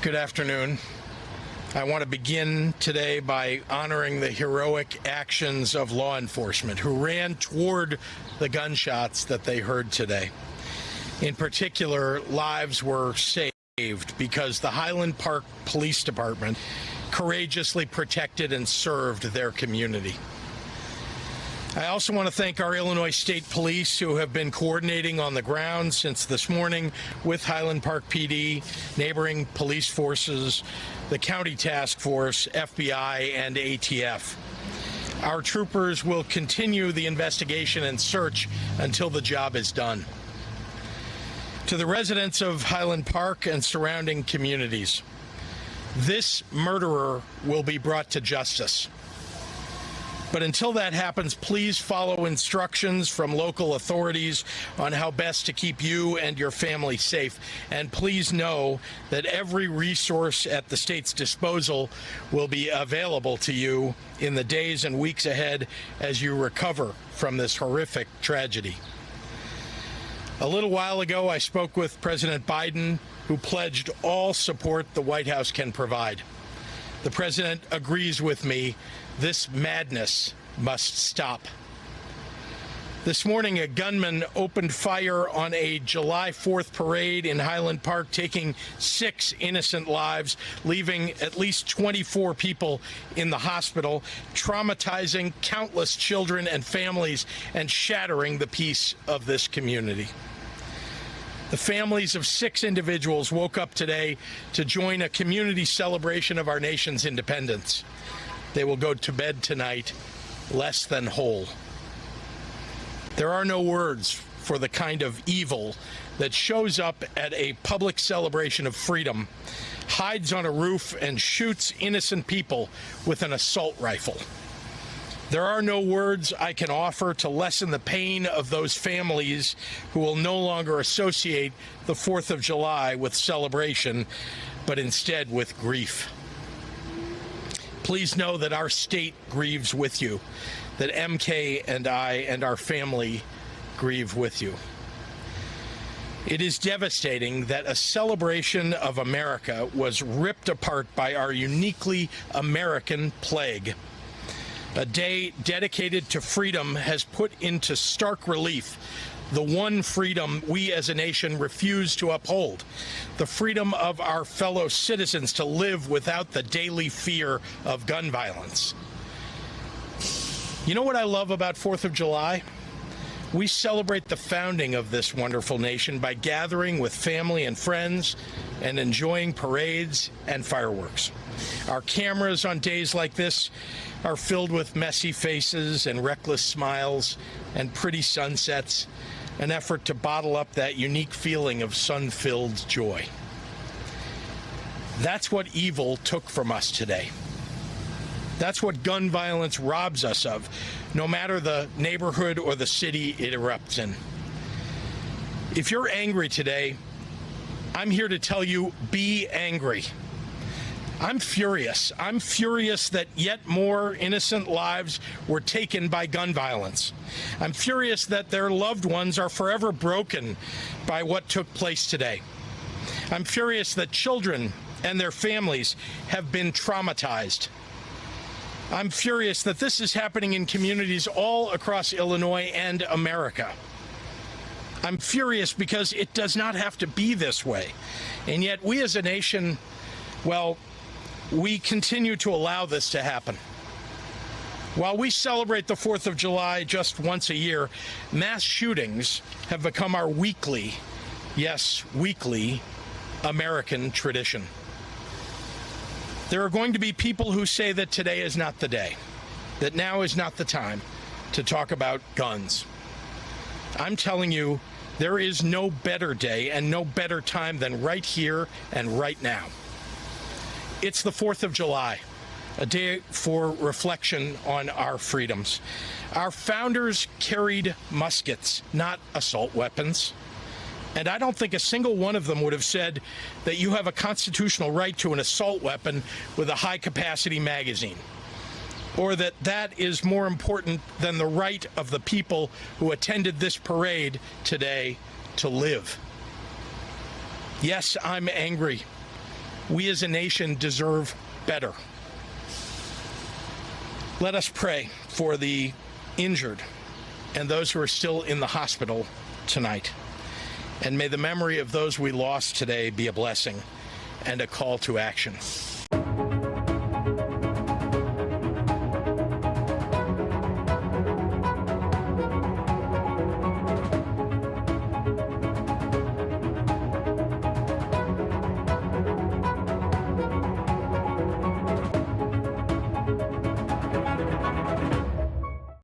Good afternoon. I want to begin today by honoring the heroic actions of law enforcement who ran toward the gunshots that they heard today. In particular, lives were saved because the Highland Park Police Department courageously protected and served their community. I also want to thank our Illinois State Police who have been coordinating on the ground since this morning with Highland Park PD, neighboring police forces, the County Task Force, FBI, and ATF. Our troopers will continue the investigation and search until the job is done. To the residents of Highland Park and surrounding communities, this murderer will be brought to justice. But until that happens, please follow instructions from local authorities on how best to keep you and your family safe. And please know that every resource at the state's disposal will be available to you in the days and weeks ahead as you recover from this horrific tragedy. A little while ago, I spoke with President Biden, who pledged all support the White House can provide. The president agrees with me. This madness must stop. This morning, a gunman opened fire on a July 4th parade in Highland Park, taking 6 innocent lives, leaving at least 24 people in the hospital, traumatizing countless children and families, and shattering the peace of this community. The families of 6 individuals woke up today to join a community celebration of our nation's independence. They will go to bed tonight less than whole. There are no words for the kind of evil that shows up at a public celebration of freedom, hides on a roof, and shoots innocent people with an assault rifle. There are no words I can offer to lessen the pain of those families who will no longer associate the 4th of July with celebration, but instead with grief. Please know that our state grieves with you, that MK and I and our family grieve with you. It is devastating that a celebration of America was ripped apart by our uniquely American plague. A day dedicated to freedom has put into stark relief the one freedom we as a nation refuse to uphold, the freedom of our fellow citizens to live without the daily fear of gun violence. You know what I love about 4th of July? We celebrate the founding of this wonderful nation by gathering with family and friends and enjoying parades and fireworks. Our cameras on days like this are filled with messy faces and reckless smiles and pretty sunsets, an effort to bottle up that unique feeling of sun-filled joy. That's what evil took from us today. That's what gun violence robs us of, no matter the neighborhood or the city it erupts in. If you're angry today, I'm here to tell you, be angry. I'm furious. I'm furious that yet more innocent lives were taken by gun violence. I'm furious that their loved ones are forever broken by what took place today. I'm furious that children and their families have been traumatized. I'm furious that this is happening in communities all across Illinois and America. I'm furious because it does not have to be this way. And yet we as a nation, well, we continue to allow this to happen. While we celebrate the 4th of July just once a year, mass shootings have become our weekly, yes, weekly, American tradition. There are going to be people who say that today is not the day, that now is not the time to talk about guns. I'm telling you, there is no better day and no better time than right here and right now. It's the 4th of July, a day for reflection on our freedoms. Our founders carried muskets, not assault weapons. And I don't think a single one of them would have said that you have a constitutional right to an assault weapon with a high-capacity magazine, or that that is more important than the right of the people who attended this parade today to live. Yes, I'm angry. We as a nation deserve better. Let us pray for the injured and those who are still in the hospital tonight. And may the memory of those we lost today be a blessing and a call to action.